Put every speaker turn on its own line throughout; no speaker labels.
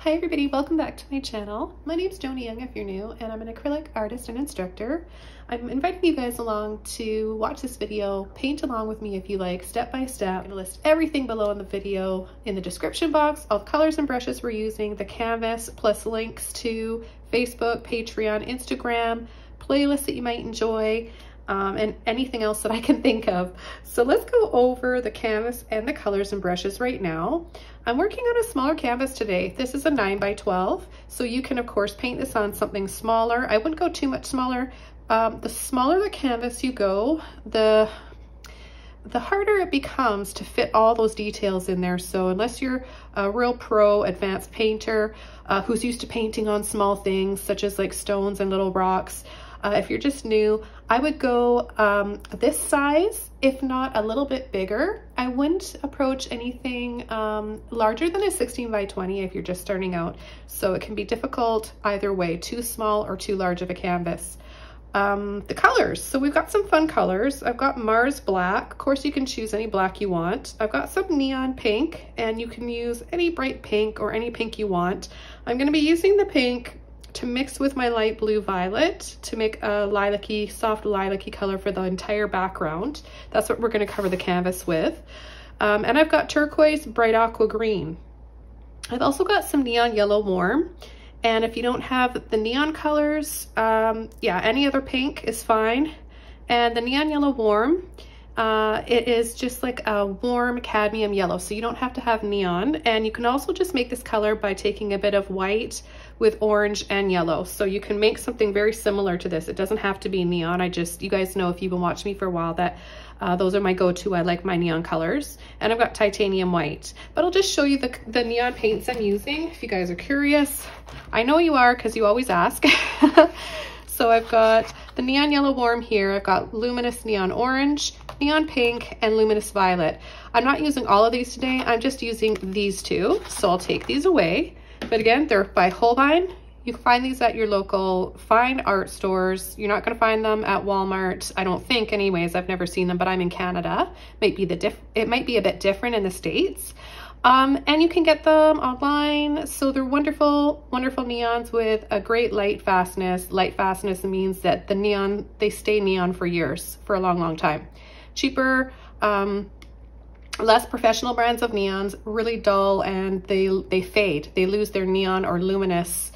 Hi everybody, welcome back to my channel. My name's Joni if you're new, and I'm an acrylic artist and instructor. I'm inviting you guys along to watch this video, paint along with me if you like, step by step. I'm gonna list everything below in the video in the description box, all the colors and brushes we're using, the canvas, plus links to Facebook, Patreon, Instagram, playlists that you might enjoy, and anything else that I can think of. So let's go over the canvas and the colors and brushes right now. I'm working on a smaller canvas today. This is a 9x12, so you can of course paint this on something smaller. I wouldn't go too much smaller. The smaller the canvas you go, the harder it becomes to fit all those details in there. So unless you're a real pro advanced painter who's used to painting on small things such as like stones and little rocks, if you're just new, I would go this size, if not a little bit bigger. I wouldn't approach anything larger than a 16x20 if you're just starting out. So it can be difficult either way, too small or too large of a canvas. The colors, so we've got some fun colors. I've got Mars black. Of course you can choose any black you want. I've got some neon pink, and you can use any bright pink or any pink you want. I'm going to be using the pink to mix with my light blue violet to make a lilac-y, soft lilac-y color for the entire background. That's what we're going to cover the canvas with. And I've got turquoise, bright aqua green. I've also got some neon yellow warm. And if you don't have the neon colors, yeah, any other pink is fine. And the neon yellow warm, it is just like a warm cadmium yellow, so you don't have to have neon. And you can also just make this color by taking a bit of white with orange and yellow. So you can make something very similar to this. It doesn't have to be neon. You guys know if you've been watching me for a while that those are my go-to. I like my neon colors. And I've got titanium white. But I'll just show you the neon paints I'm using if you guys are curious. I know you are because you always ask. So I've got the neon yellow warm here. I've got luminous neon orange, neon pink, and luminous violet. I'm not using all of these today. I'm just using these two. So I'll take these away. But again, they're by Holbein. You can find these at your local fine art stores. You're not going to find them at Walmart, I don't think anyways. I've never seen them, but I'm in Canada. It might be a bit different in the States. And you can get them online. So they're wonderful, wonderful neons with a great light fastness. Light fastness means that the neon, they stay neon for years, for a long, long time. Cheaper, less professional brands of neons, really dull, and they fade. They lose their neon or luminous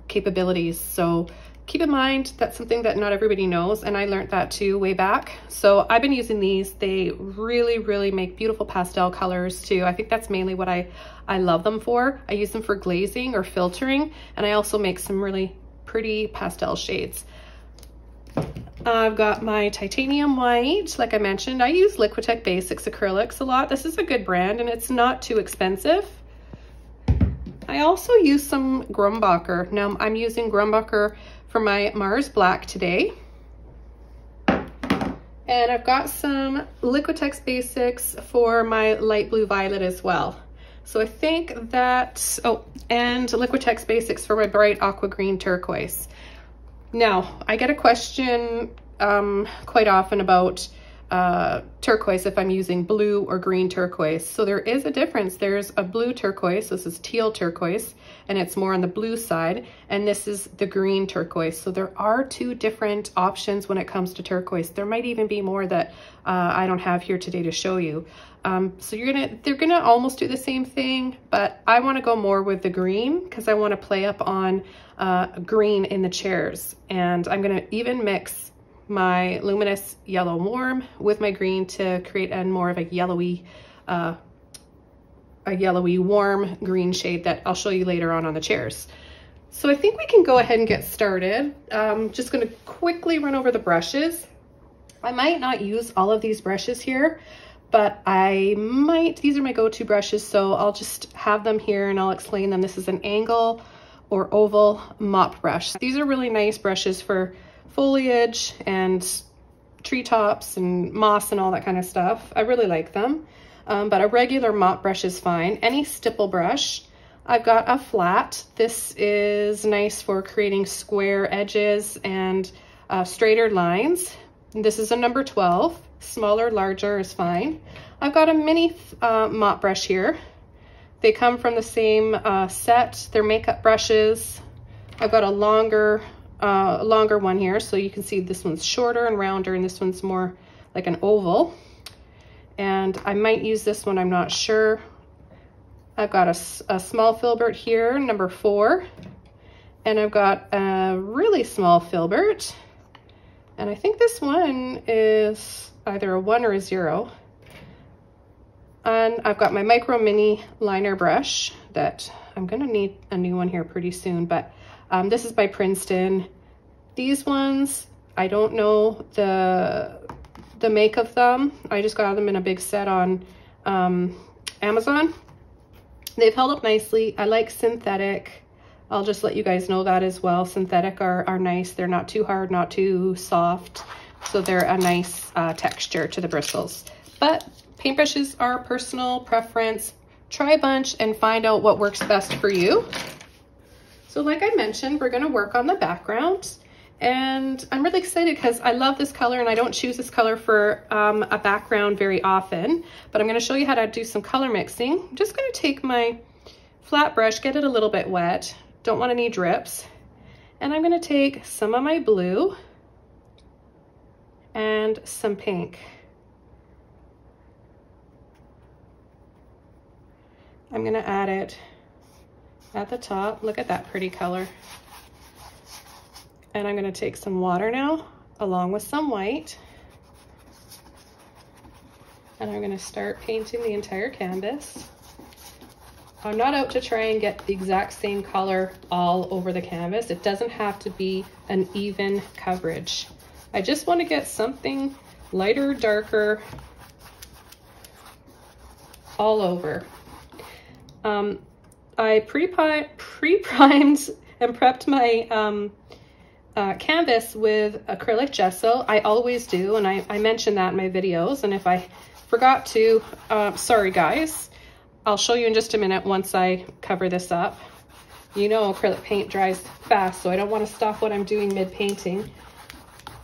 capabilities. So keep in mind that's something that not everybody knows, and I learned that too way back. So I've been using these. They really, really make beautiful pastel colors too. I think that's mainly what I love them for. I use them for glazing or filtering, and I also make some really pretty pastel shades. I've got my titanium white. Like I mentioned, I use Liquitech Basics acrylics a lot. This is a good brand and it's not too expensive. I also use some Grumbacher. Now I'm using Grumbacher for my Mars black today. And I've got some Liquitex Basics for my light blue violet as well. So I think that, oh, and Liquitex Basics for my bright aqua green turquoise. Now, I get a question quite often about turquoise, if I'm using blue or green turquoise. So there is a difference. There's a blue turquoise, this is teal turquoise, and it's more on the blue side, and this is the green turquoise. So there are two different options when it comes to turquoise. There might even be more that I don't have here today to show you. So they're gonna almost do the same thing, but I wanna go more with the green because I wanna play up on green in the chairs. And I'm gonna even mix my luminous yellow warm with my green to create more of a yellowy warm green shade that I'll show you later on the chairs. So I think we can go ahead and get started. Just gonna quickly run over the brushes. I might not use all of these brushes here, but I might. These are my go-to brushes, so I'll just have them here and I'll explain them. This is an angle or oval mop brush. These are really nice brushes for foliage and treetops and moss and all that kind of stuff. I really like them, but a regular mop brush is fine. Any stipple brush. I've got a flat. This is nice for creating square edges and straighter lines. This is a number 12. Smaller, larger is fine. I've got a mini mop brush here. They come from the same set. They're makeup brushes. I've got a longer one here, so you can see this one's shorter and rounder, and this one's more like an oval. And I might use this one, I'm not sure. I've got a small filbert here, number 4. And I've got a really small filbert. And I think this one is either a 1 or a 0. And I've got my micro mini liner brush that I'm gonna need a new one here pretty soon, but this is by Princeton. These ones, I don't know the make of them. I just got them in a big set on Amazon. They've held up nicely. I like synthetic. I'll just let you guys know that as well. Synthetic are nice. They're not too hard, not too soft. So they're a nice texture to the bristles. But paintbrushes are personal preference. Try a bunch and find out what works best for you. So like I mentioned, we're gonna work on the background. And I'm really excited because I love this color and I don't choose this color for a background very often, but I'm gonna show you how to do some color mixing. I'm just gonna take my flat brush, get it a little bit wet, don't want any drips, and I'm gonna take some of my blue and some pink. I'm gonna add it at the top. Look at that pretty color. And I'm gonna take some water now, along with some white. And I'm gonna start painting the entire canvas. I'm not out to try and get the exact same color all over the canvas. It doesn't have to be an even coverage. I just wanna get something lighter, darker, all over. I pre-primed and prepped my canvas with acrylic gesso. I always do, and I mention that in my videos, and if I forgot to, sorry guys, I'll show you in just a minute once I cover this up. You know acrylic paint dries fast, so I don't want to stop what I'm doing mid-painting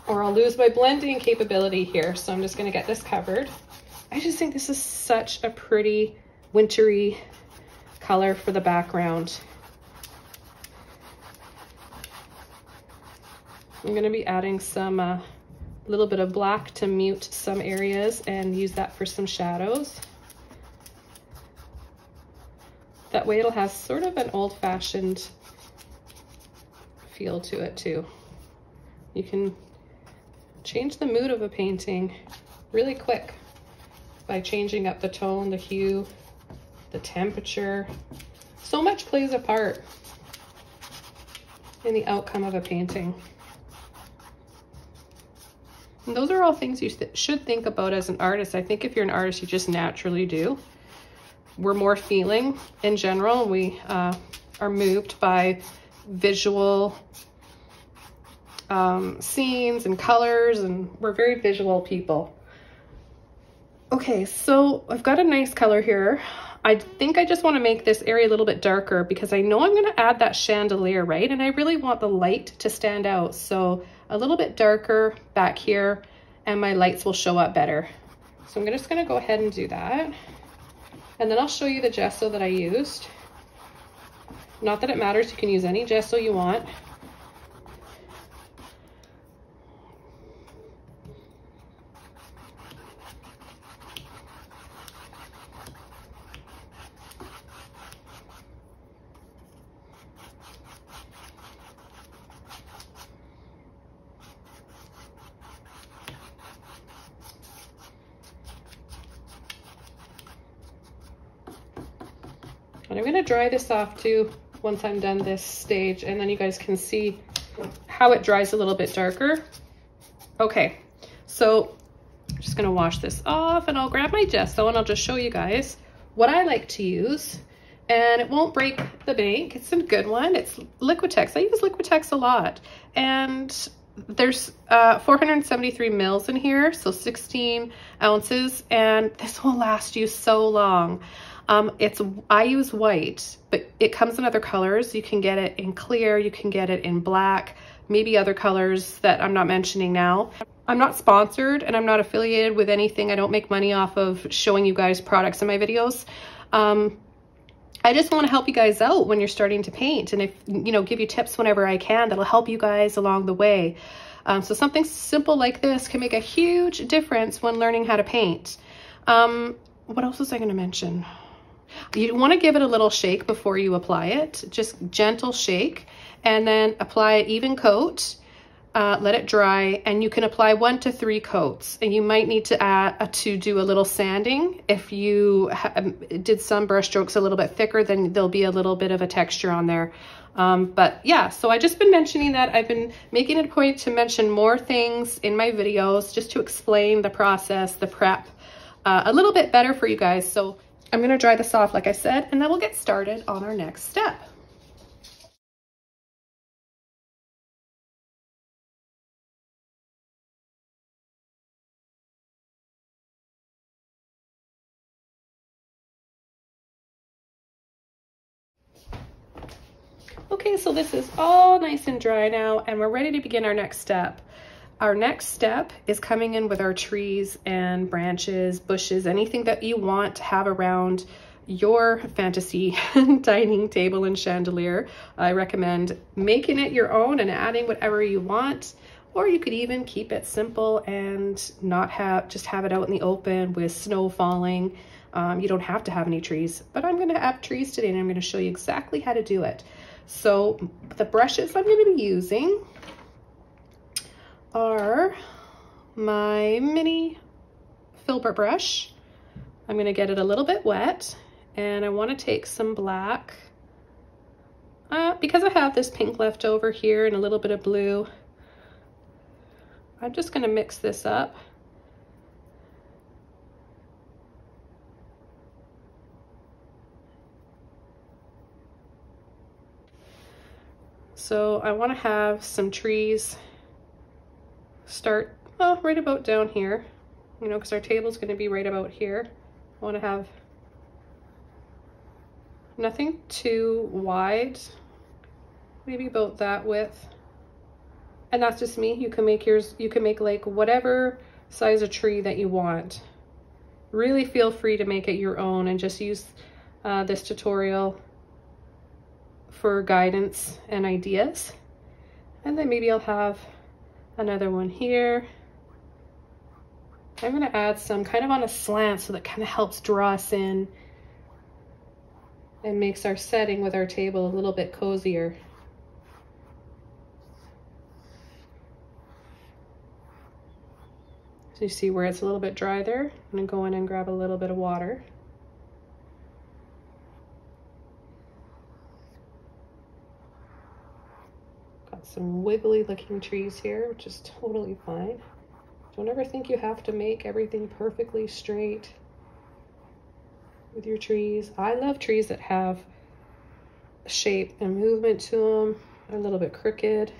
or I'll lose my blending capability here. So I'm just going to get this covered. I just think this is such a pretty wintry color for the background. I'm going to be adding some little bit of black to mute some areas and use that for some shadows. That way it'll have sort of an old-fashioned feel to it too. You can change the mood of a painting really quick by changing up the tone, the hue, the temperature. So much plays a part in the outcome of a painting. And those are all things you should think about as an artist. I think if you're an artist, you just naturally do. We're more feeling in general. We are moved by visual scenes and colors, and we're very visual people. Okay, so I've got a nice color here. I think I just want to make this area a little bit darker because I know I'm going to add that chandelier, right? And I really want the light to stand out. So a little bit darker back here and my lights will show up better. So I'm just going to go ahead and do that. And then I'll show you the gesso that I used. Not that it matters, you can use any gesso you want. And I'm going to dry this off too once I'm done this stage, and then you guys can see how it dries a little bit darker. Okay, so I'm just going to wash this off and I'll grab my gesso and I'll just show you guys what I like to use. And it won't break the bank. It's a good one. It's Liquitex. I use Liquitex a lot. And there's 473 mils in here, so 16 ounces, and this will last you so long. I use white, but it comes in other colors. You can get it in clear, you can get it in black, maybe other colors that I'm not mentioning now. I'm not sponsored and I'm not affiliated with anything. I don't make money off of showing you guys products in my videos. I just want to help you guys out when you're starting to paint, and if, you know, give you tips whenever I can that'll help you guys along the way. So something simple like this can make a huge difference when learning how to paint. What else was I going to mention? You want to give it a little shake before you apply it, just gentle shake, and then apply an even coat. Let it dry, and you can apply 1 to 3 coats, and you might need to do a little sanding. If you did some brush strokes a little bit thicker, then there'll be a little bit of a texture on there. But yeah, so I've just been mentioning that. I've been making it a point to mention more things in my videos just to explain the process, the prep, a little bit better for you guys. So I'm going to dry this off, like I said, and then we'll get started on our next step. Okay, so this is all nice and dry now, and we're ready to begin our next step. Our next step is coming in with our trees and branches, bushes, anything that you want to have around your fantasy dining table and chandelier. I recommend making it your own and adding whatever you want, or you could even keep it simple and just have it out in the open with snow falling. You don't have to have any trees, but I'm going to have trees today, and I'm going to show you exactly how to do it. So the brushes I'm going to be using are my mini Filbert brush. I'm going to get it a little bit wet, and I want to take some black because I have this pink left over here and a little bit of blue. I'm just going to mix this up. So I want to have some trees start, well, right about down here, you know, because our table's going to be right about here. I want to have nothing too wide, maybe about that width. And that's just me. You can make yours, you can make like whatever size of tree that you want. Really feel free to make it your own, and just use this tutorial for guidance and ideas. And then maybe I'll have another one here. I'm going to add some kind of on a slant, so that kind of helps draw us in and makes our setting with our table a little bit cozier. So you see where it's a little bit dry there? I'm going to go in and grab a little bit of water. Got some wiggly looking trees here, which is totally fine. Don't ever think you have to make everything perfectly straight with your trees. I love trees that have shape and movement to them. They're a little bit crooked.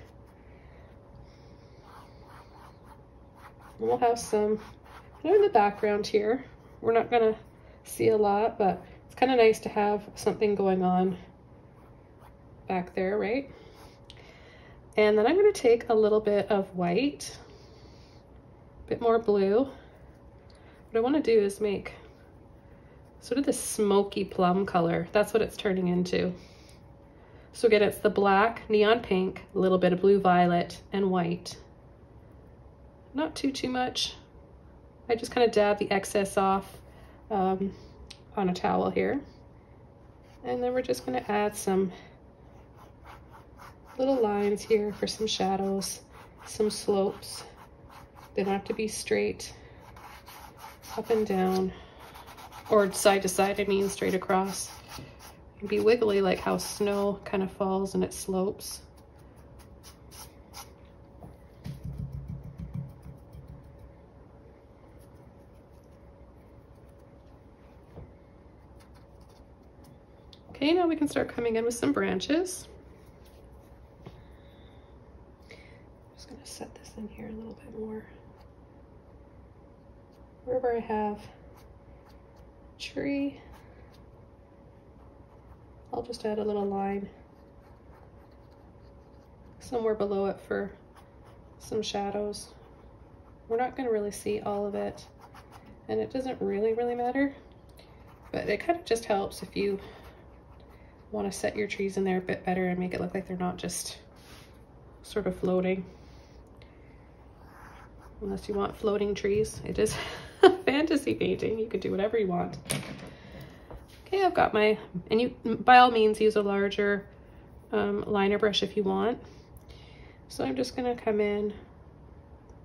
And we'll have some, in the background here. We're not gonna see a lot, but it's kind of nice to have something going on back there, right? And then I'm gonna take a little bit of white, a bit more blue. What I wanna do is make sort of this smoky plum color. That's what it's turning into. So again, it's the black, neon pink, a little bit of blue violet, and white. Not too much. I just kind of dab the excess off on a towel here. And then we're just going to add some little lines here for some shadows, some slopes. They don't have to be straight up and down, or side to side, I mean straight across. It can be wiggly like how snow kind of falls and it slopes. Okay, now we can start coming in with some branches. I'm just going to set this in here a little bit more. Wherever I have a tree, I'll just add a little line somewhere below it for some shadows. We're not going to really see all of it, and it doesn't really matter, but it kind of just helps if you want to set your trees in there a bit better and make it look like they're not just sort of floating. Unless you want floating trees. It is fantasy painting. You could do whatever you want. Okay, I've got my, and you by all means use a larger liner brush if you want. So I'm just gonna come in,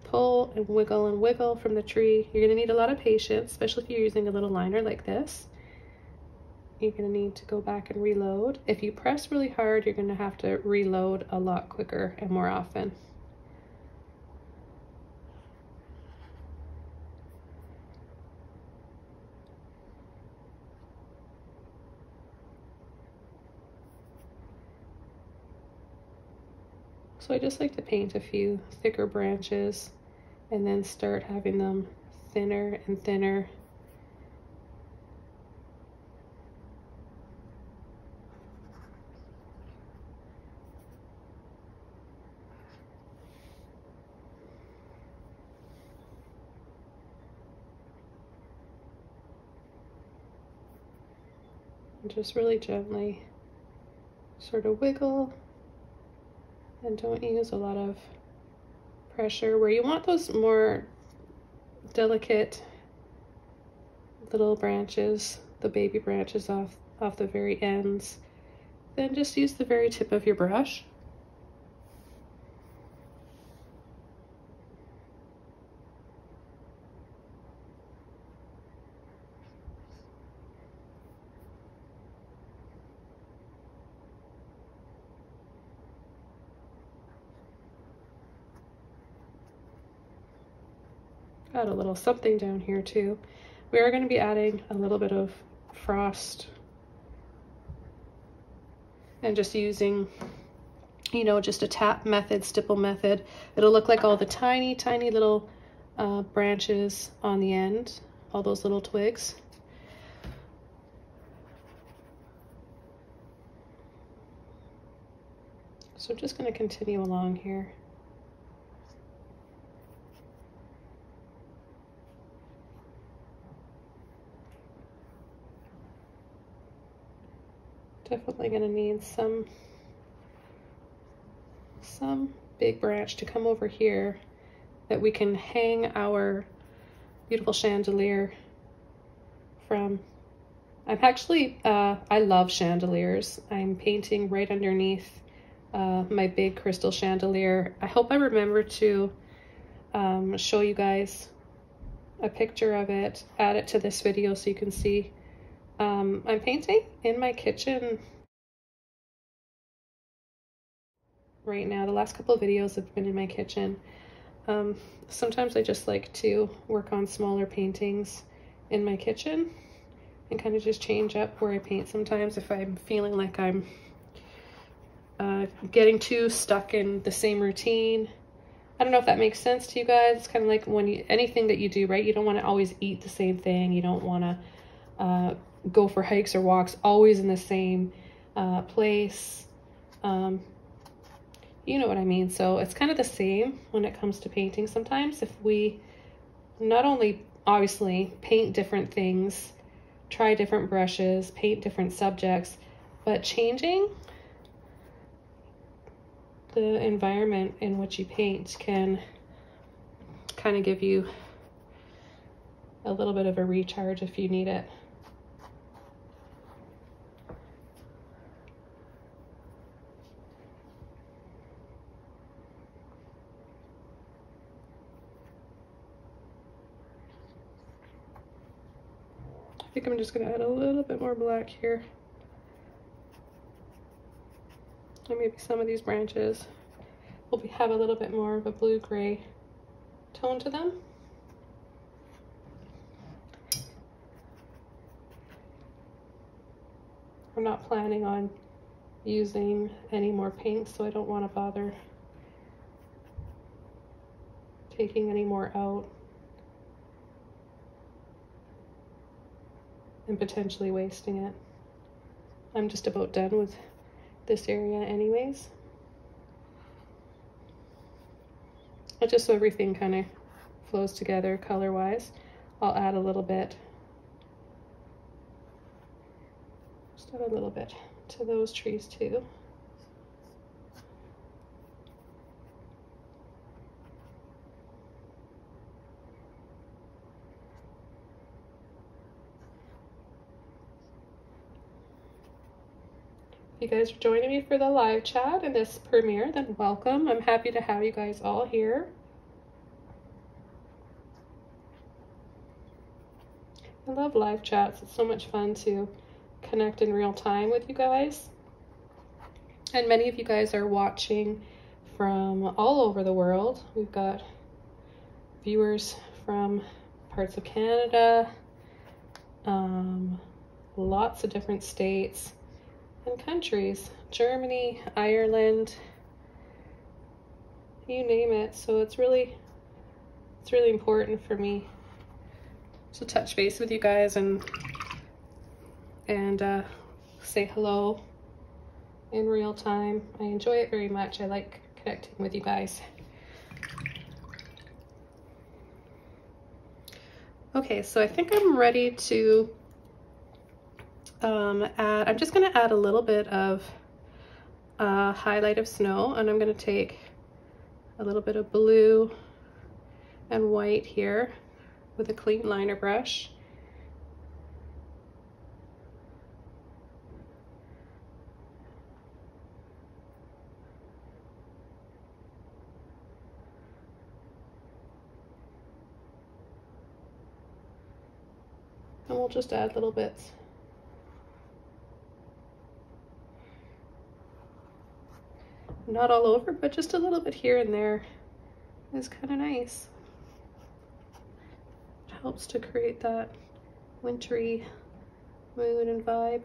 pull and wiggle from the tree. You're gonna need a lot of patience, especially if you're using a little liner like this. You're gonna need to go back and reload. If you press really hard, you're gonna have to reload a lot quicker and more often. So I just like to paint a few thicker branches and then start having them thinner and thinner. And just really gently sort of wiggle. And don't use a lot of pressure. Where you want those more delicate little branches, the baby branches off the very ends, then just use the very tip of your brush. Add a little something down here too. We are going to be adding a little bit of frost and just using, you know, just a tap method, stipple method. It'll look like all the tiny, tiny little branches on the end, all those little twigs. So I'm just going to continue along here. Definitely going to need some big branch to come over here that we can hang our beautiful chandelier from. I'm actually, I love chandeliers. I'm painting right underneath my big crystal chandelier. I hope I remember to show you guys a picture of it, add it to this video so you can see. I'm painting in my kitchen right now. The last couple of videos have been in my kitchen. Sometimes I just like to work on smaller paintings in my kitchen and kind of just change up where I paint sometimes if I'm feeling like I'm getting too stuck in the same routine. I don't know if that makes sense to you guys. It's kind of like when you, anything that you do, right? You don't want to always eat the same thing. You don't want to go for hikes or walks always in the same place. You know what I mean? So it's kind of the same when it comes to painting. Sometimes if we not only obviously paint different things, try different brushes, paint different subjects, but changing the environment in which you paint can kind of give you a little bit of a recharge if you need it. I think I'm just going to add a little bit more black here. And maybe some of these branches will have a little bit more of a blue-gray tone to them. I'm not planning on using any more paint, so I don't want to bother taking any more out and potentially wasting it. I'm just about done with this area anyways. But just so everything kind of flows together color-wise, I'll add a little bit, just add a little bit to those trees too. If you guys are joining me for the live chat in this premiere, then welcome. I'm happy to have you guys all here. I love live chats. It's so much fun to connect in real time with you guys. And many of you guys are watching from all over the world. We've got viewers from parts of Canada, lots of different states and countries, Germany, Ireland, you name it. So it's really important for me to touch base with you guys and say hello in real time. I enjoy it very much. I like connecting with you guys. Okay, so I think I'm ready to I'm just going to add a little bit of highlight of snow, and I'm going to take a little bit of blue and white here with a clean liner brush. And we'll just add little bits. Not all over, but just a little bit here and there is kind of nice. It helps to create that wintry mood and vibe.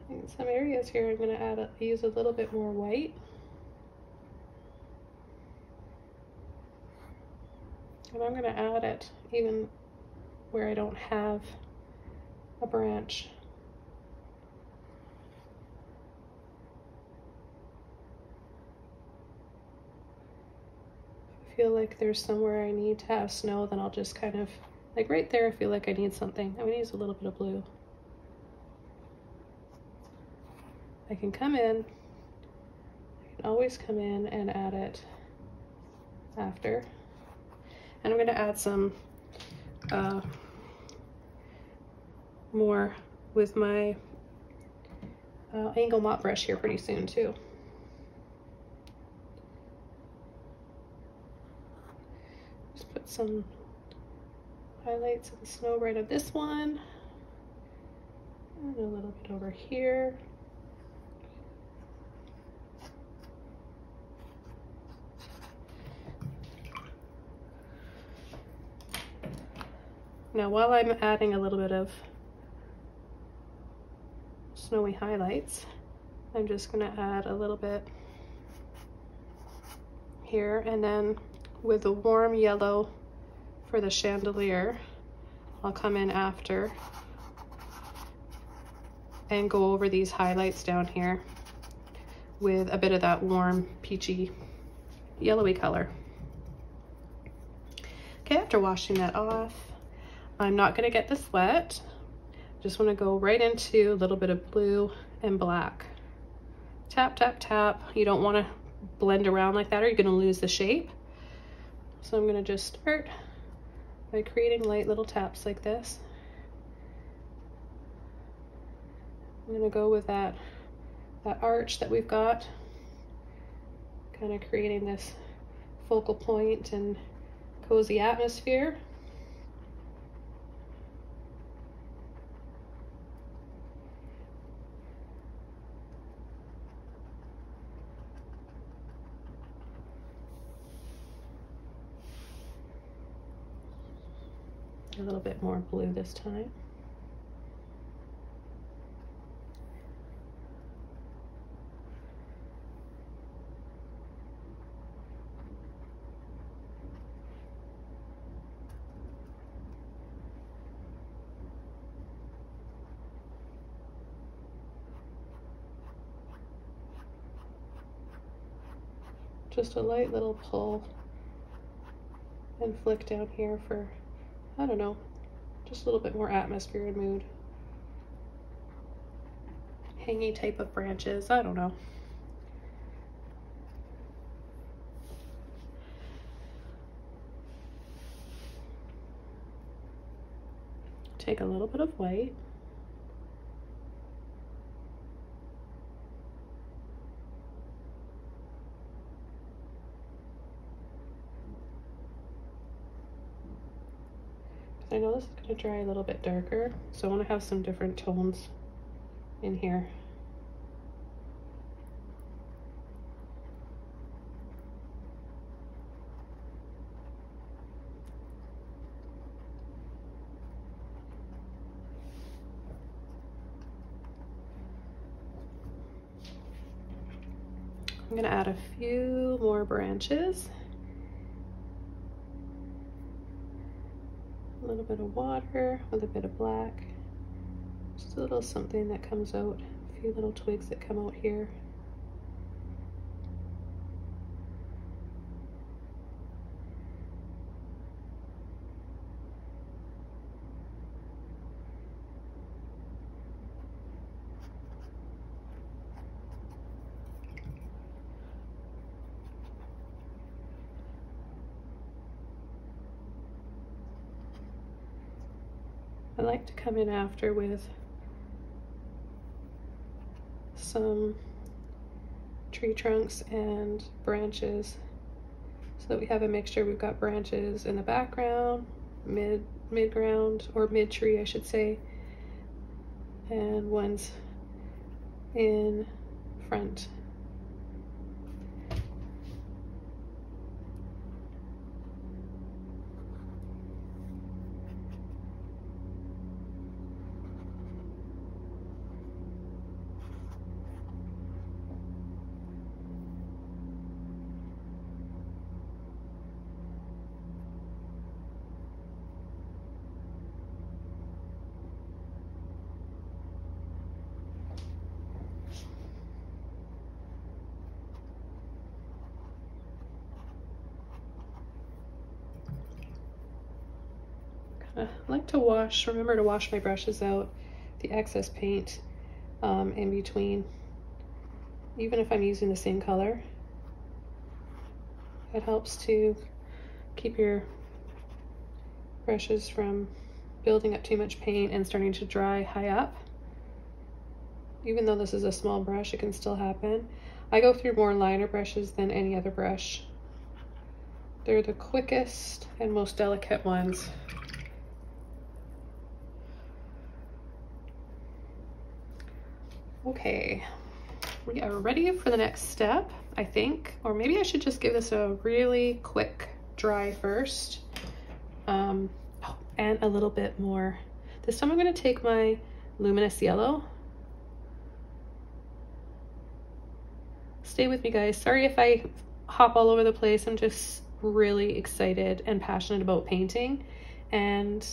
In some areas here, I'm going to use a little bit more white. And I'm going to add it even where I don't have a branch. If I feel like there's somewhere I need to have snow, then I'll just kind of, like right there, I feel like I need something. I'm going to use a little bit of blue. I can come in, I can always come in and add it after. And I'm going to add some more with my angle mop brush here pretty soon too. Just put some highlights of the snow right on this one, and a little bit over here. Now, while I'm adding a little bit of snowy highlights, I'm just going to add a little bit here, and then with the warm yellow for the chandelier, I'll come in after and go over these highlights down here with a bit of that warm peachy yellowy color. Okay, after washing that off, I'm not going to get this wet. Just want to go right into a little bit of blue and black. Tap, tap, tap. You don't want to blend around like that or you're going to lose the shape. So I'm going to just start by creating light little taps like this. I'm going to go with that arch that we've got, kind of creating this focal point and cozy atmosphere. A little bit more blue this time. just a light little pull and flick down here for, I don't know, just a little bit more atmosphere and mood. Hanging type of branches, I don't know. Take a little bit of white. I know this is going to dry a little bit darker, so I want to have some different tones in here. I'm going to add a few more branches. A little bit of water with a bit of black. Just a little something that comes out. A few little twigs that come out here. I like to come in after with some tree trunks and branches so that we have a mixture. We've got branches in the background, mid-ground, or mid-tree I should say, and ones in front. I like to remember to wash my brushes out, the excess paint in between, even if I'm using the same color. It helps to keep your brushes from building up too much paint and starting to dry high up. Even though this is a small brush, it can still happen. I go through more liner brushes than any other brush. They're the quickest and most delicate ones. Okay, we are ready for the next step, I think. Or maybe I should just give this a really quick dry first. Oh, and a little bit more. This time I'm going to take my luminous yellow. Stay with me, guys. Sorry if I hop all over the place. I'm just really excited and passionate about painting. And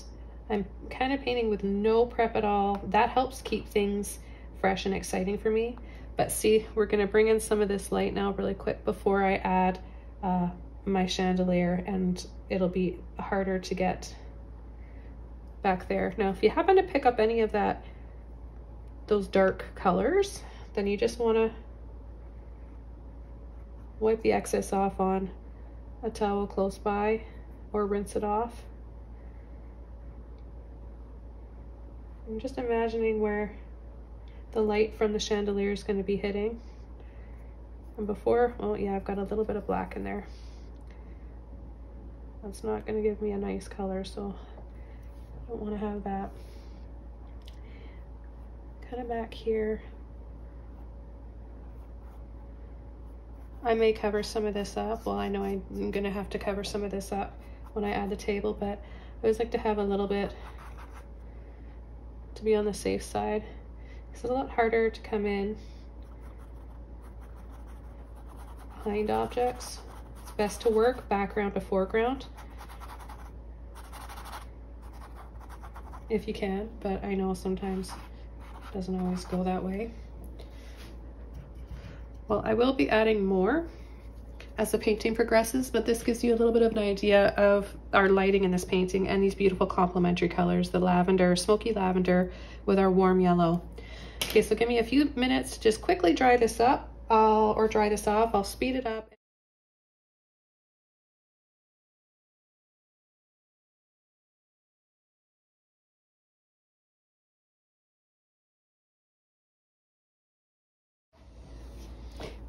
I'm kind of painting with no prep at all. That helps keep things fresh and exciting for me. But see, we're going to bring in some of this light now really quick before I add my chandelier, and it'll be harder to get back there. Now, if you happen to pick up any of those dark colors, then you just want to wipe the excess off on a towel close by or rinse it off. I'm just imagining where the light from the chandelier is going to be hitting. And before, oh yeah, I've got a little bit of black in there. That's not going to give me a nice color, so I don't want to have that. Kind of back here. I may cover some of this up. Well, I know I'm going to have to cover some of this up when I add the table, but I always like to have a little bit to be on the safe side. It's a lot harder to come in behind objects. It's best to work background to foreground if you can, but I know sometimes it doesn't always go that way. Well, I will be adding more as the painting progresses, but this gives you a little bit of an idea of our lighting in this painting and these beautiful complementary colors, the lavender, smoky lavender with our warm yellow. Okay, so give me a few minutes to just quickly dry this up, or dry this off. I'll speed it up.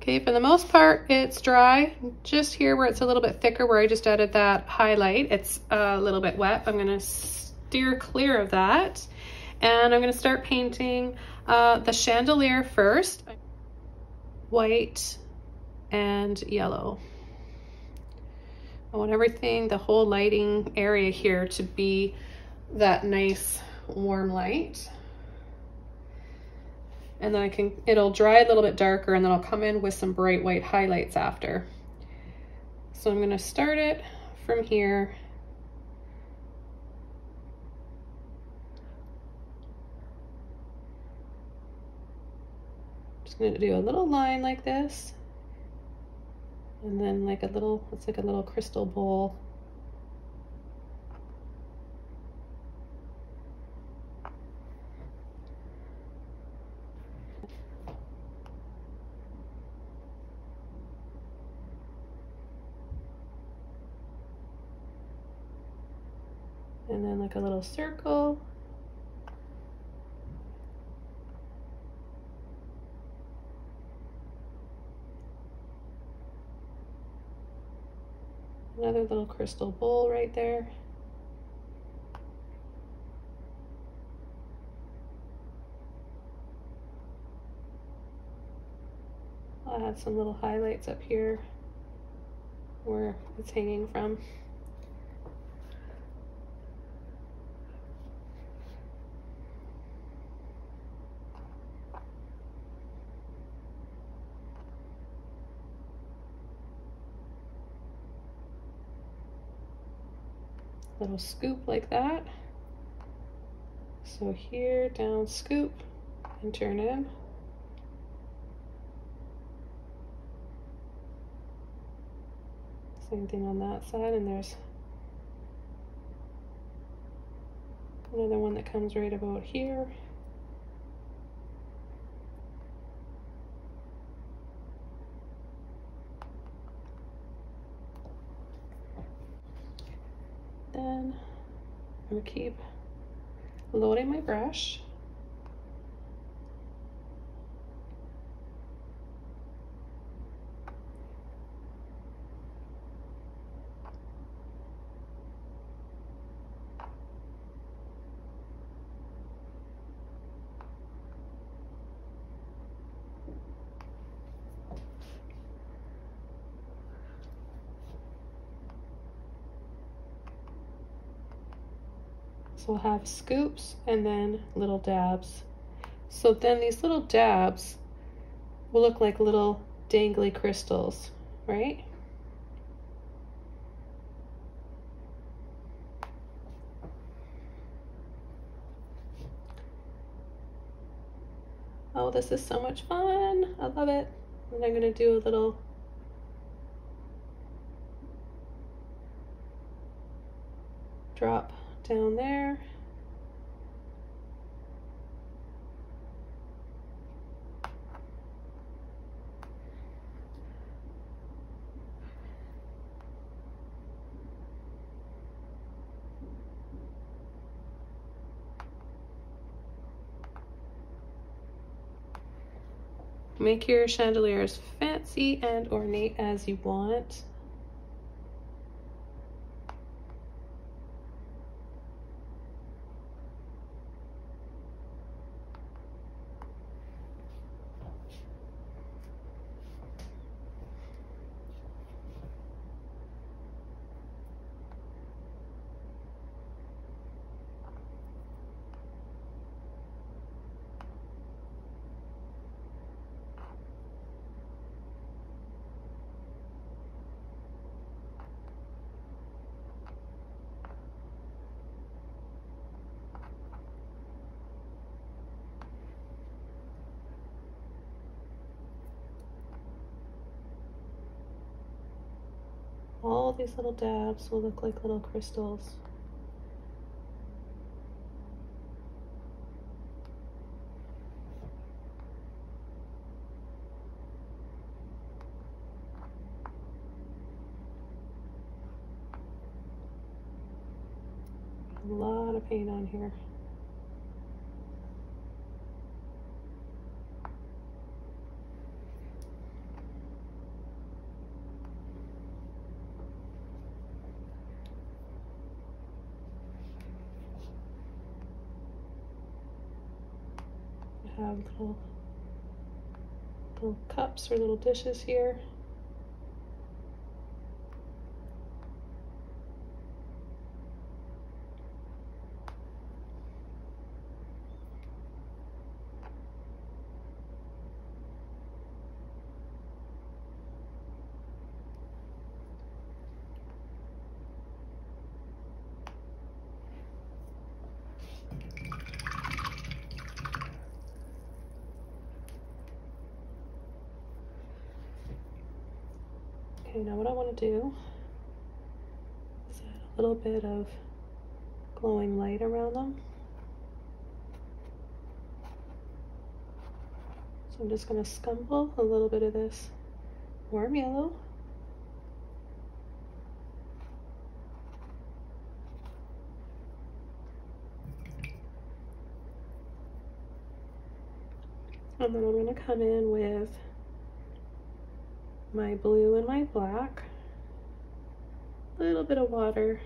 Okay, for the most part, it's dry. Just here where it's a little bit thicker, where I just added that highlight, it's a little bit wet. I'm gonna steer clear of that. And I'm gonna start painting the chandelier first. White and yellow. I want everything, the whole lighting area here, to be that nice warm light. And then it'll dry a little bit darker, and then I'll come in with some bright white highlights after. So I'm gonna start it from here. Just gonna do a little line like this. And then like it's like a little crystal bowl. And then like a little circle. Another little crystal bowl right there. I'll add some little highlights up here where it's hanging from. Little scoop like that. So here, down, scoop, and turn in. Same thing on that side, and there's another one that comes right about here. Then I'm gonna keep loading my brush. So we'll have scoops and then little dabs. So then these little dabs will look like little dangly crystals, right? Oh, this is so much fun. I love it. And I'm gonna do a little drop down there. Make your chandelier as fancy and ornate as you want. all these little dabs will look like little crystals. A lot of paint on here. I have little cups or little dishes here. Okay, now what I want to do is add a little bit of glowing light around them. So I'm just going to scumble a little bit of this warm yellow. And then I'm going to come in with my blue and my black, a little bit of water,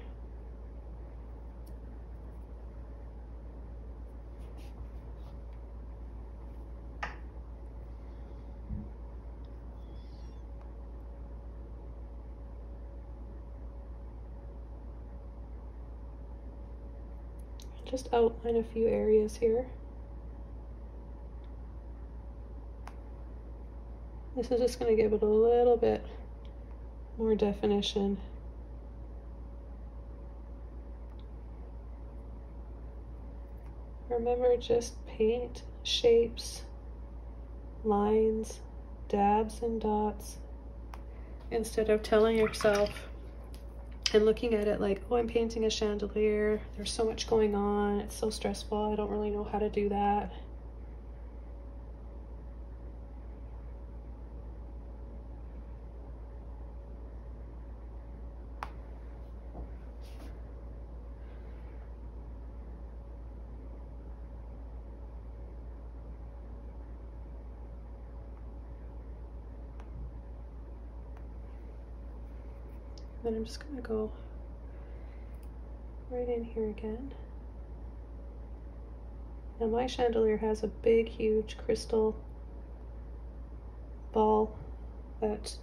just outline a few areas here. This is just going to give it a little bit more definition. Remember, just paint shapes, lines, dabs and dots, instead of telling yourself and looking at it like, oh, I'm painting a chandelier, there's so much going on, it's so stressful, I don't really know how to do that. Then I'm just going to go right in here again. Now my chandelier has a big, huge crystal ball that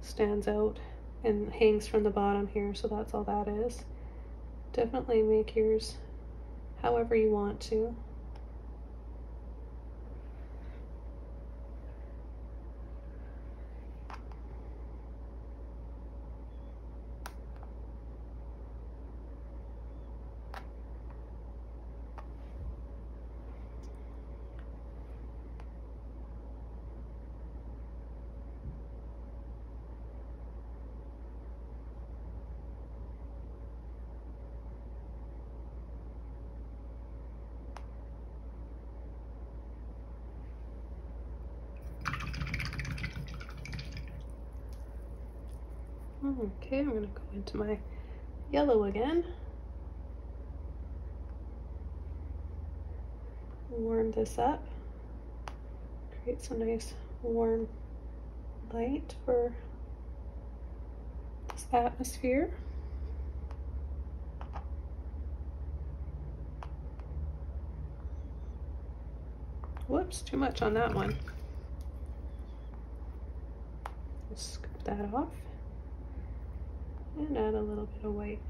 stands out and hangs from the bottom here, so that's all that is. Definitely make yours however you want to. Okay, I'm going to go into my yellow again. Warm this up. Create some nice warm light for this atmosphere. Whoops, too much on that one. Just scoop that off. And add a little bit of white.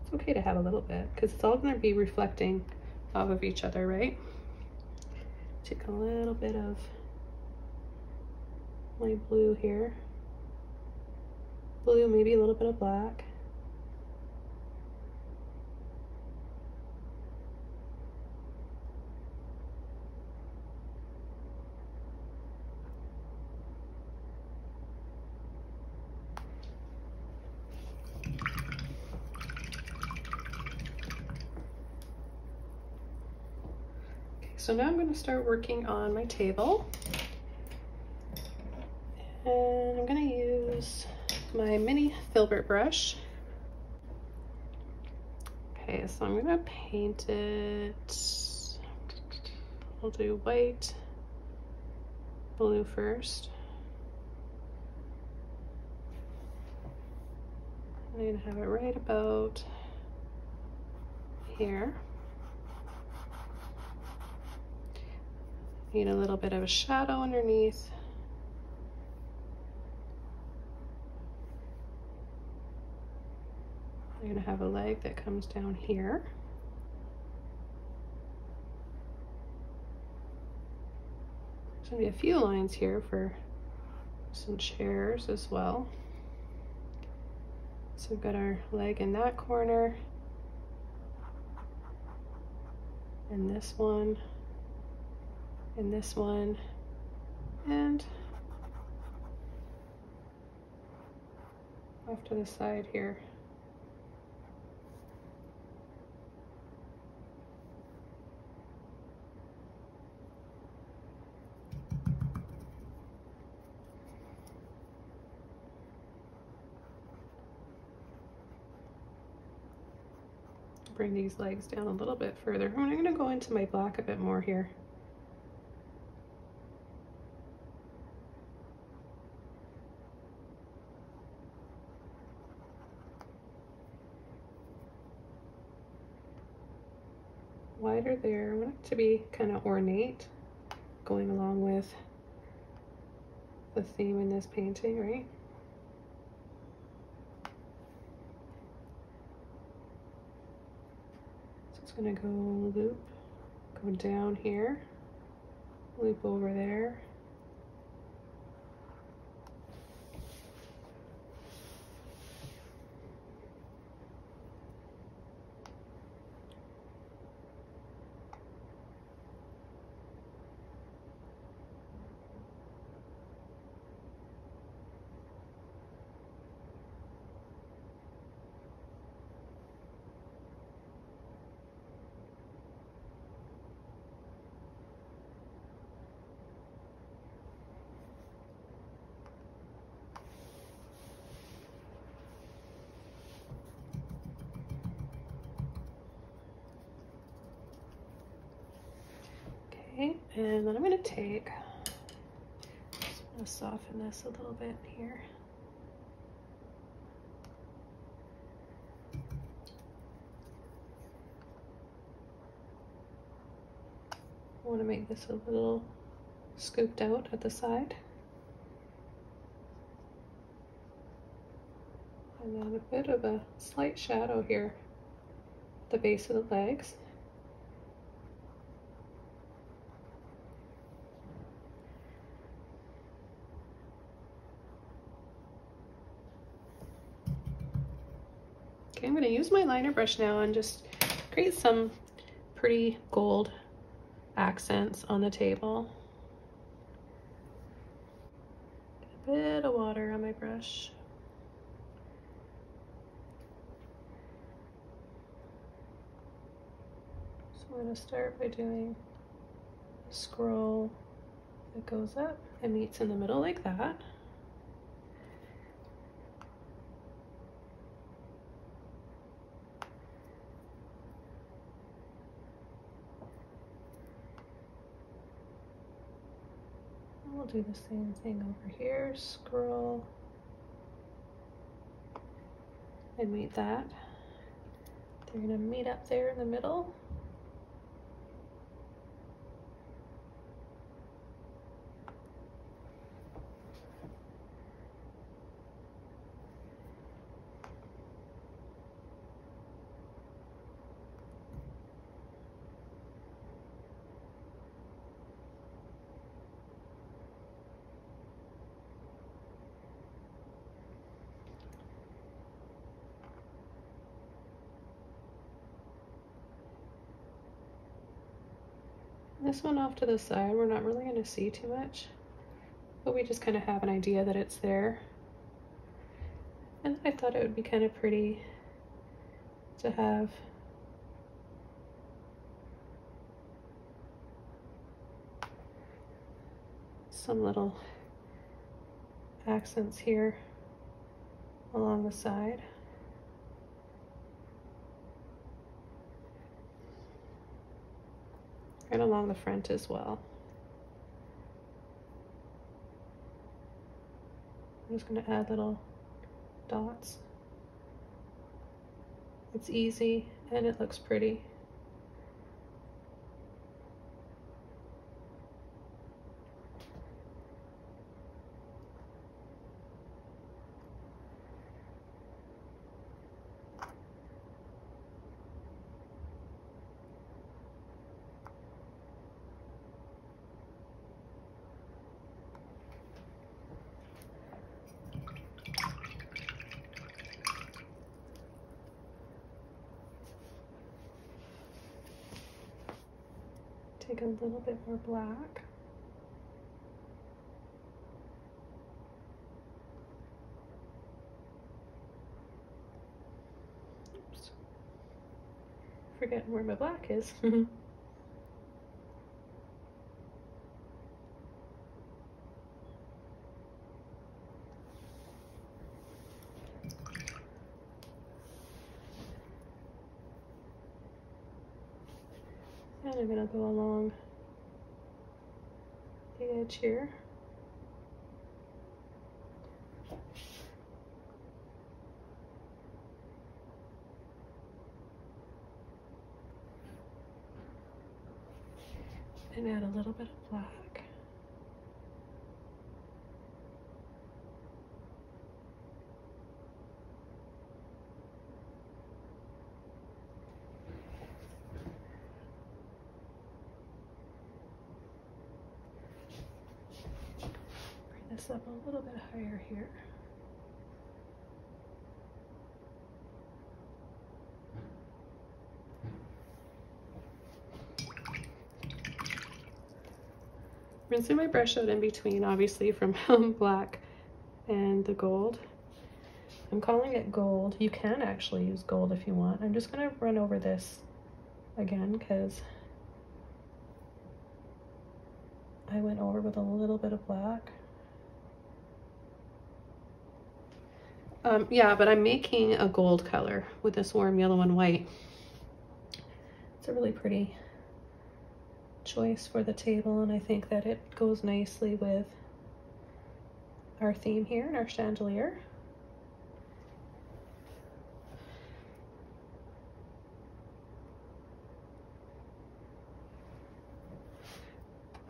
It's okay to have a little bit because it's all going to be reflecting off of each other, right? Take a little bit of my blue here. Blue, maybe a little bit of black. So now I'm going to start working on my table. And I'm going to use my mini Filbert brush. Okay, so I'm going to paint it. I'll do white, blue first. I'm going to have it right about here. Need a little bit of a shadow underneath. I'm going to have a leg that comes down here. There's going to be a few lines here for some chairs as well. So we've got our leg in that corner, and this one, and this one, and off to the side here. Bring these legs down a little bit further. I'm going to go into my black a bit more here. Wider there. I want it to be kind of ornate, going along with the theme in this painting, right? It's going to go loop, go down here, loop over there. Okay, and then I'm going to take, just want to soften this a little bit here. I want to make this a little scooped out at the side. And then a bit of a slight shadow here at the base of the legs. Okay, I'm going to use my liner brush now and just create some pretty gold accents on the table. Get a bit of water on my brush. So I'm going to start by doing a scroll that goes up and meets in the middle like that. We'll do the same thing over here, scroll and meet that. They're going to meet up there in the middle. This one off to the side, we're not really going to see too much, but we just kind of have an idea that it's there. And I thought it would be kind of pretty to have some little accents here along the side. And along the front as well. I'm just going to add little dots. It's easy and it looks pretty. Take a little bit more black. Oops. Forgetting where my black is. And I'm going to go along the edge here. And add a little bit of black. Up a little bit higher here. Rinsing my brush out in between, obviously, from black and the gold. I'm calling it gold. You can actually use gold if you want. I'm just going to run over this again because I went over with a little bit of black. Yeah, but I'm making a gold color with this warm yellow and white. It's a really pretty choice for the table, and I think that it goes nicely with our theme here and our chandelier.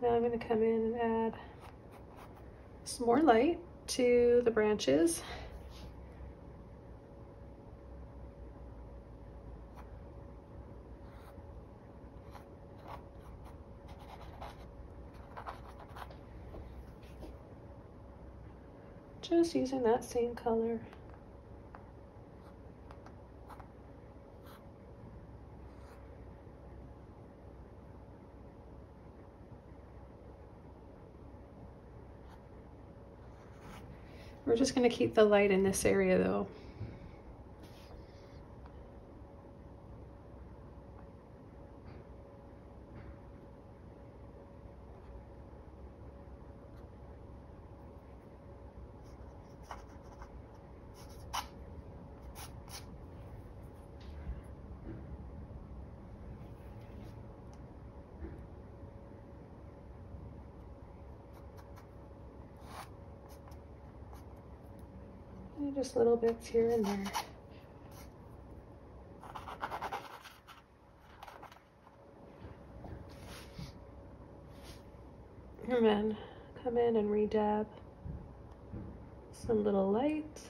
Now I'm going to come in and add some more light to the branches. Just using that same color. We're just going to keep the light in this area though. Just little bits here and there. And then come in and redab some little lights.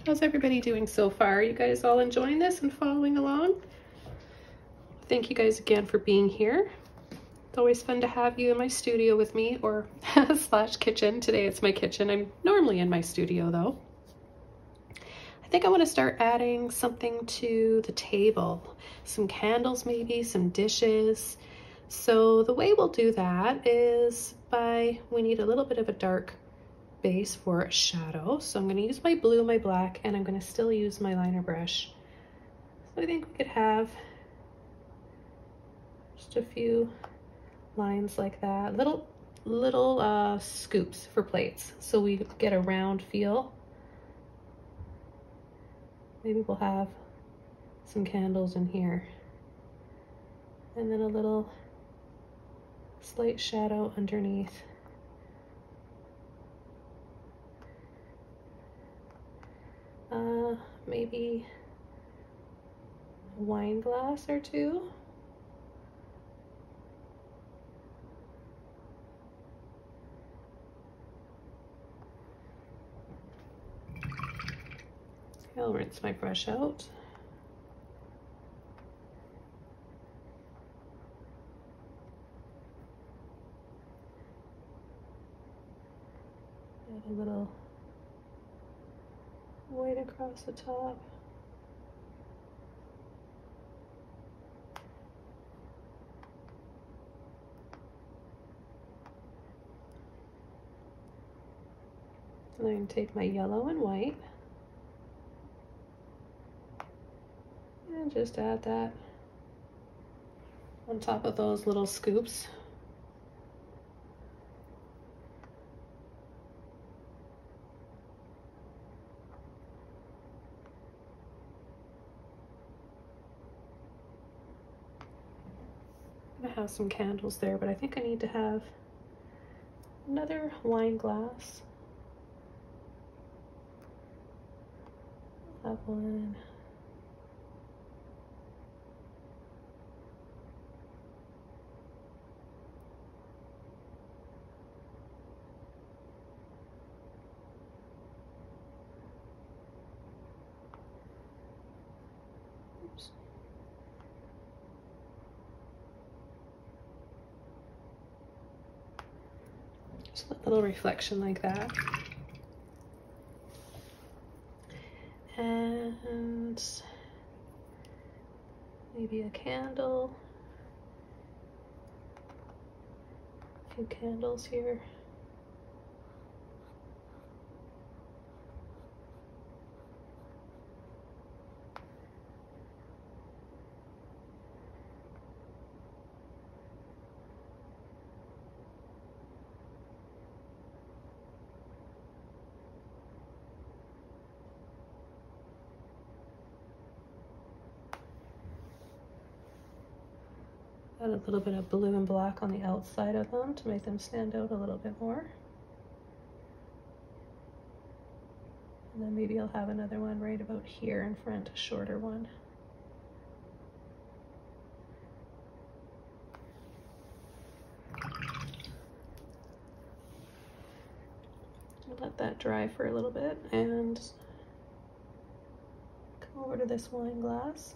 How's everybody doing so far? Are you guys all enjoying this and following along? Thank you guys again for being here. It's always fun to have you in my studio with me, or slash kitchen. Today it's my kitchen. I'm normally in my studio though. I think I want to start adding something to the table. Some candles maybe, some dishes. So the way we'll do that is we need a little bit of a dark base for a shadow. So I'm going to use my blue, my black, and I'm going to still use my liner brush. So I think we could have just a few lines like that, little scoops for plates, so we get a round feel. Maybe we'll have some candles in here, and then a little slight shadow underneath. Maybe a wine glass or two. I'll rinse my brush out. Add a little white across the top. And I'm going to take my yellow and white and just add that on top of those little scoops. I have some candles there, but I think I need to have another wine glass. Have one. Oops. Just a little reflection like that. And maybe a candle. A few candles here. Add a little bit of blue and black on the outside of them to make them stand out a little bit more. And then maybe I'll have another one right about here in front, a shorter one. I'll let that dry for a little bit and come over to this wine glass.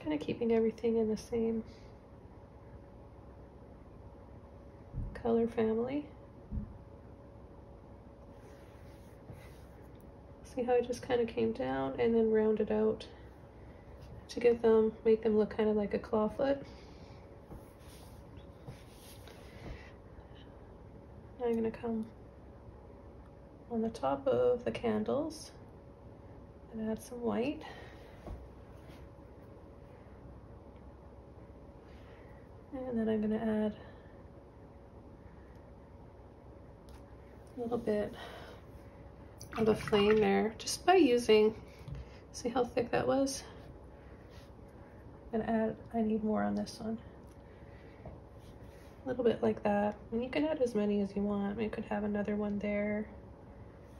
Kind of keeping everything in the same color family. See how I just kind of came down and then rounded out to make them look kind of like a clawfoot. Now I'm going to come on the top of the candles and add some white. And then I'm going to add a little bit of the flame there, just by using, see how thick that was? I'm going to add, I need more on this one. A little bit like that. And you can add as many as you want. You could have another one there,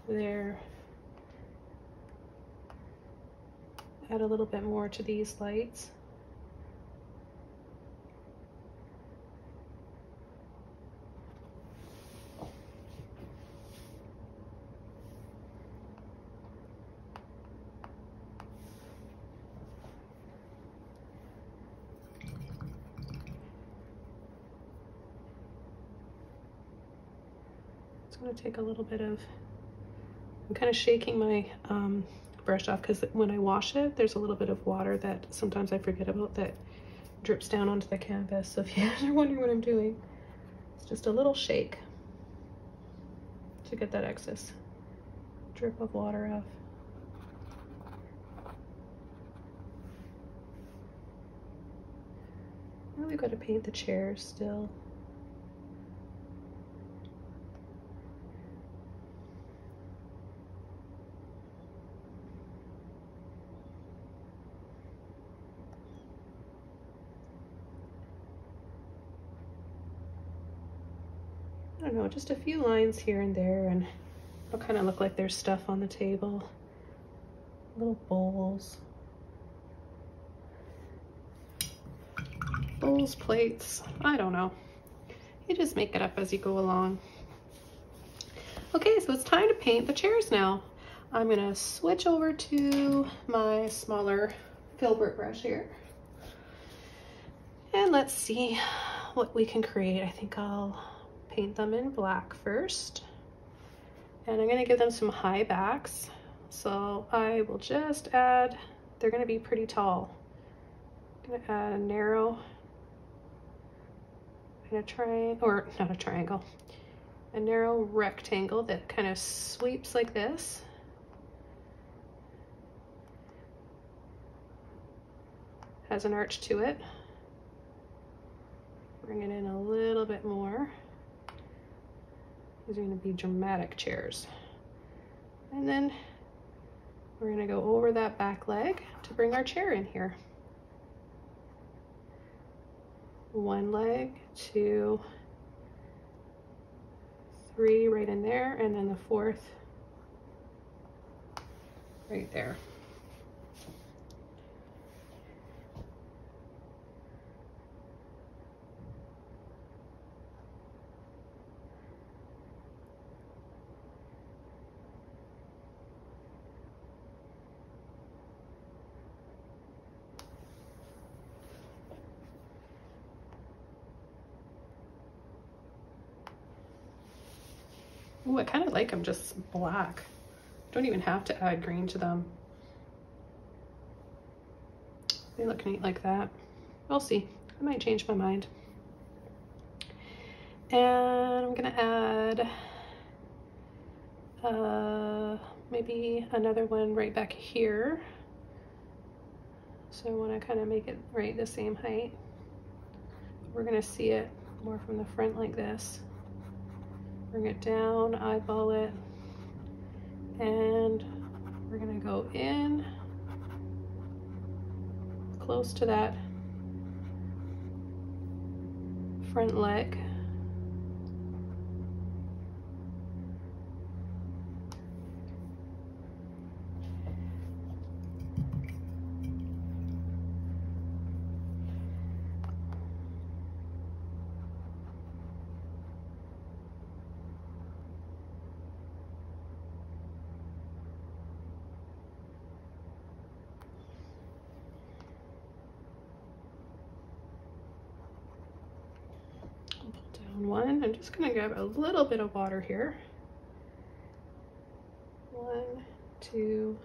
there. Add a little bit more to these lights. gonna take a little bit of, I'm kind of shaking my brush off because when I wash it, there's a little bit of water that sometimes I forget about that drips down onto the canvas. So if you guys are wondering what I'm doing, it's just a little shake to get that excess drip of water off. Now we've got to paint the chairs still. I don't know, just a few lines here and there, and it'll kind of look like there's stuff on the table. Little bowls. Bowls, plates, I don't know. You just make it up as you go along. Okay, so it's time to paint the chairs now. I'm gonna switch over to my smaller Filbert brush here. And let's see what we can create. I think I'll paint them in black first. And I'm gonna give them some high backs. So I will just add, they're gonna be pretty tall. I'm gonna add a narrow and a triangle, or not a triangle, a narrow rectangle that kind of sweeps like this. Has an arch to it. Bring it in a little bit more. These are going to be dramatic chairs. And then we're going to go over that back leg to bring our chair in here. One leg, 2, 3 right in there, and then the 4th right there. Ooh, I kind of like them just black. Don't even have to add green to them. They look neat like that. We'll see. I might change my mind. And I'm gonna add maybe another one right back here. So I want to kind of make it right the same height. We're gonna see it more from the front like this. Bring it down, eyeball it, and we're gonna go in close to that front leg. One, I'm just gonna grab a little bit of water here. 1, 2,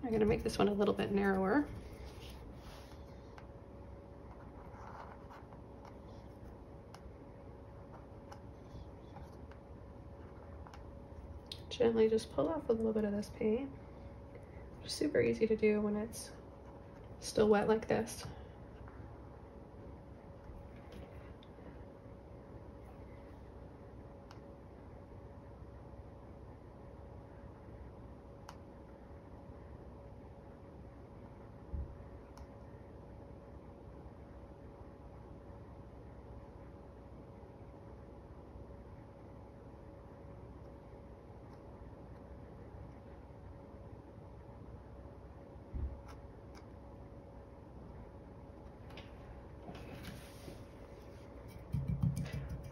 I'm gonna make this one a little bit narrower. Gently just pull off a little bit of this paint. Super easy to do when it's still wet like this.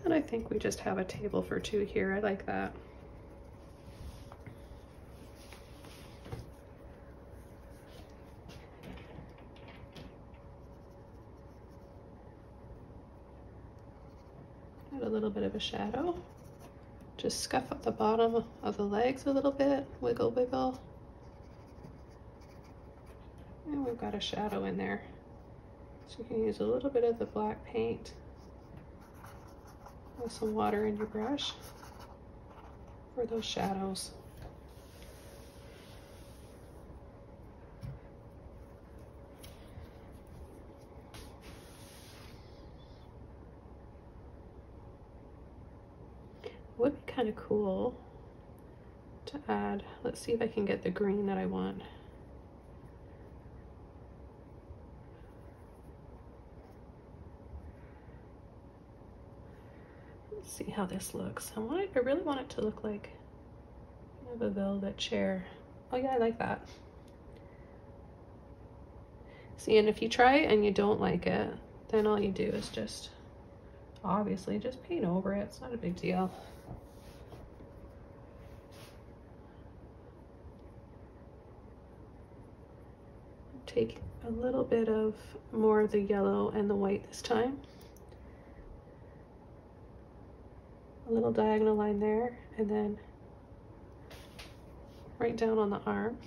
And I think we just have a table for 2 here. I like that. a little bit of a shadow. Just scuff up the bottom of the legs a little bit, wiggle, wiggle. And we've got a shadow in there. So you can use a little bit of the black paint with some water in your brush for those shadows. Would be kind of cool to add, let's see if I can get the green that I want. Let's see how this looks. I really want it to look like kind of a velvet chair. Oh yeah, I like that. See, and if you try it and you don't like it, then all you do is just, obviously, just paint over it. It's not a big deal. Take a little bit of more of the yellow and the white this time. A little diagonal line there, and then right down on the arm,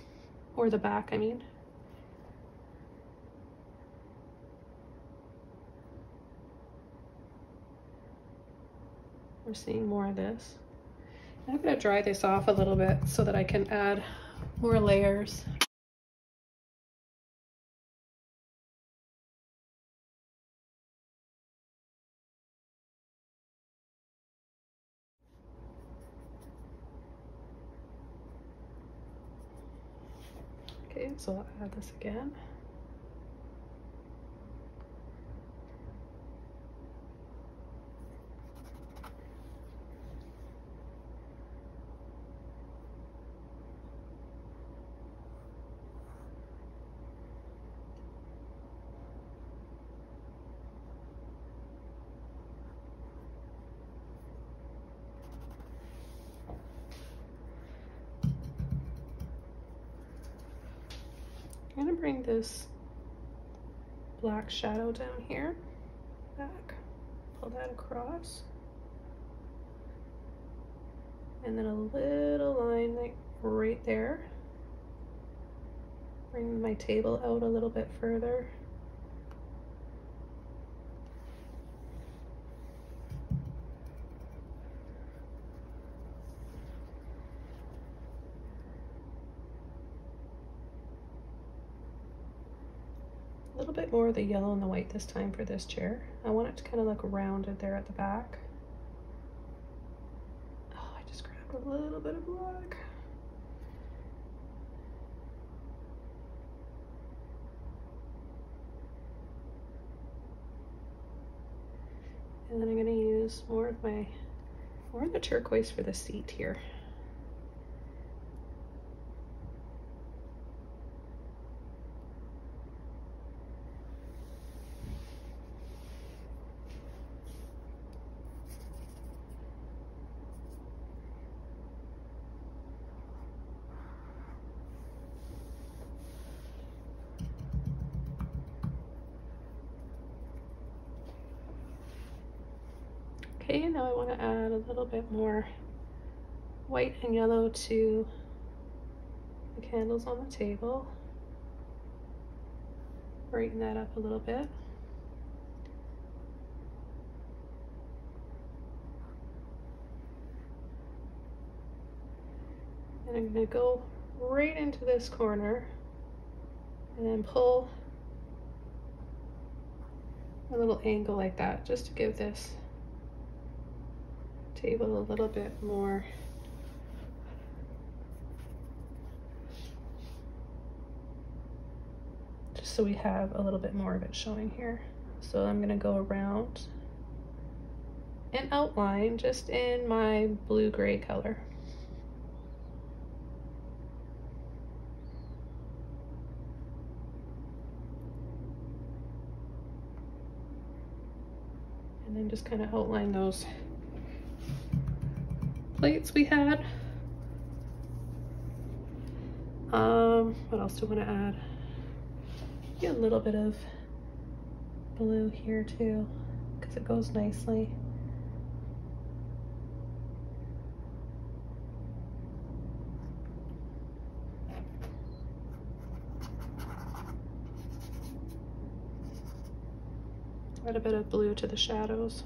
or the back, I mean. We're seeing more of this. I'm gonna dry this off a little bit so that I can add more layers. Okay, so I'll add this again. I'm gonna bring this black shadow down here, back, pull that across, and then a little line like right there. Bring my table out a little bit further. A little bit more of the yellow and the white this time for this chair. I want it to kind of look rounded there at the back. Oh, I just grabbed a little bit of black. And then I'm going to use more of the turquoise for the seat here. Okay, now I want to add a little bit more white and yellow to the candles on the table. Brighten that up a little bit. And I'm going to go right into this corner and then pull a little angle like that, just to give this table a little bit more just so we have a little bit more of it showing here. So I'm going to go around and outline just in my blue-gray color. And then just kind of outline those plates we had. What else do I want to add? Get a little bit of blue here too, because it goes nicely. Add a bit of blue to the shadows.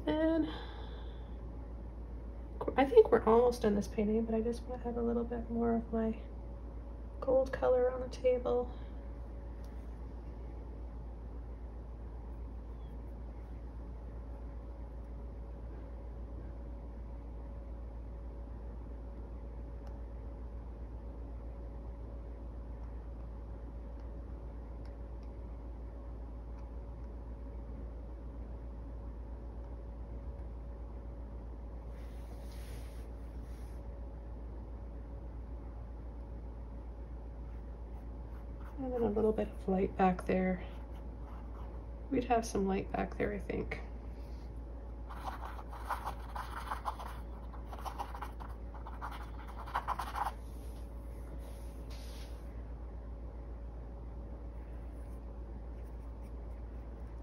And I think we're almost done this painting, but I just want to add a little bit more of my gold color on the table. And then a little bit of light back there. We'd have some light back there, I think.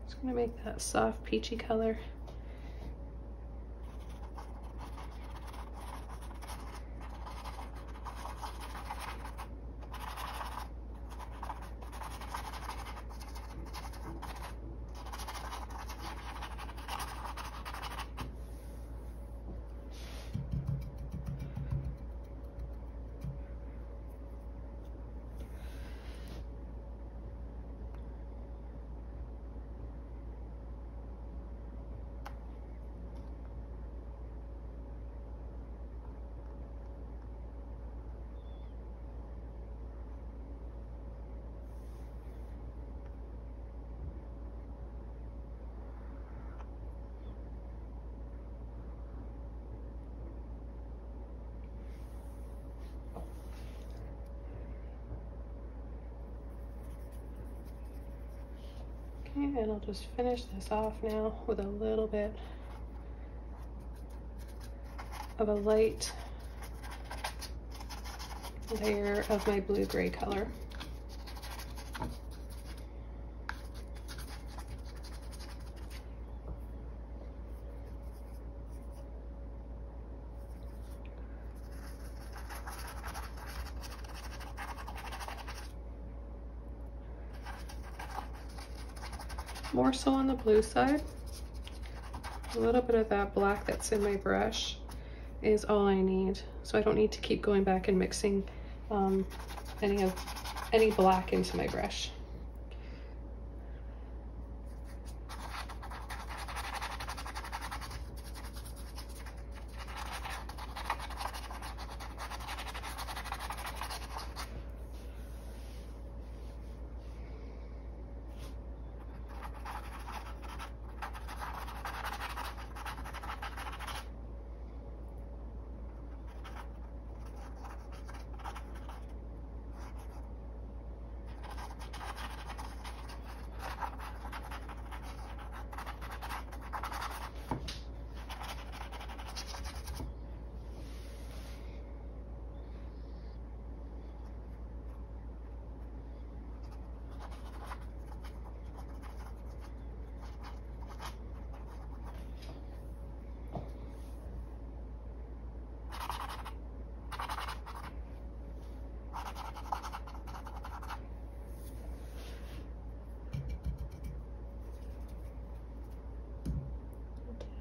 Just gonna make that soft peachy color. Okay, and I'll just finish this off now with a little bit of a light layer of my blue-gray color. More so on the blue side. A little bit of that black that's in my brush is all I need. So I don't need to keep going back and mixing any black into my brush.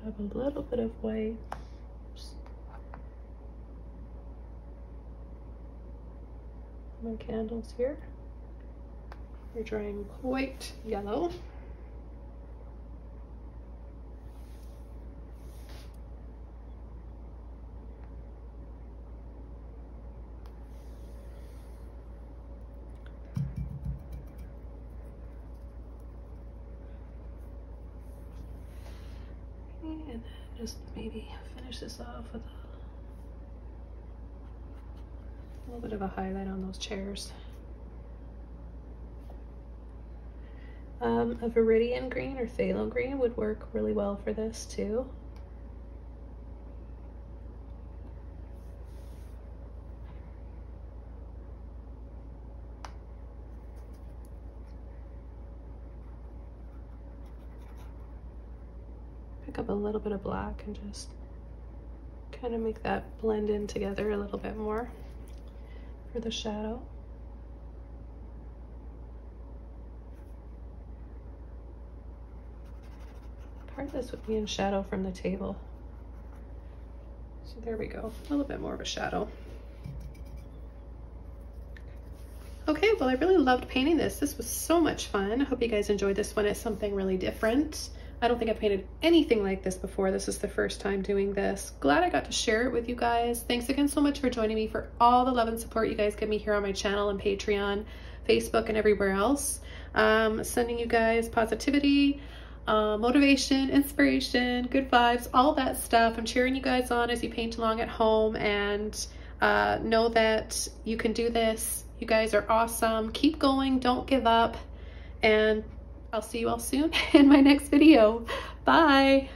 Have a little bit of white. My candles here. We're drying white, yellow. And then just maybe finish this off with a little bit of a highlight on those chairs. A Viridian green or phthalo green would work really well for this too. pick up a little bit of black and just kind of make that blend in together a little bit more for the shadow. Part of this would be in shadow from the table. So there we go, a little bit more of a shadow. Okay, well, I really loved painting this. This was so much fun. I hope you guys enjoyed this one. It's something really different. I don't think I've painted anything like this before. This is the first time doing this. Glad I got to share it with you guys. Thanks again so much for joining me, for all the love and support you guys give me here on my channel and Patreon, Facebook, and everywhere else. Sending you guys positivity, motivation, inspiration, good vibes, all that stuff. I'm cheering you guys on as you paint along at home, and know that you can do this. You guys are awesome. Keep going, don't give up, and I'll see you all soon in my next video. Bye.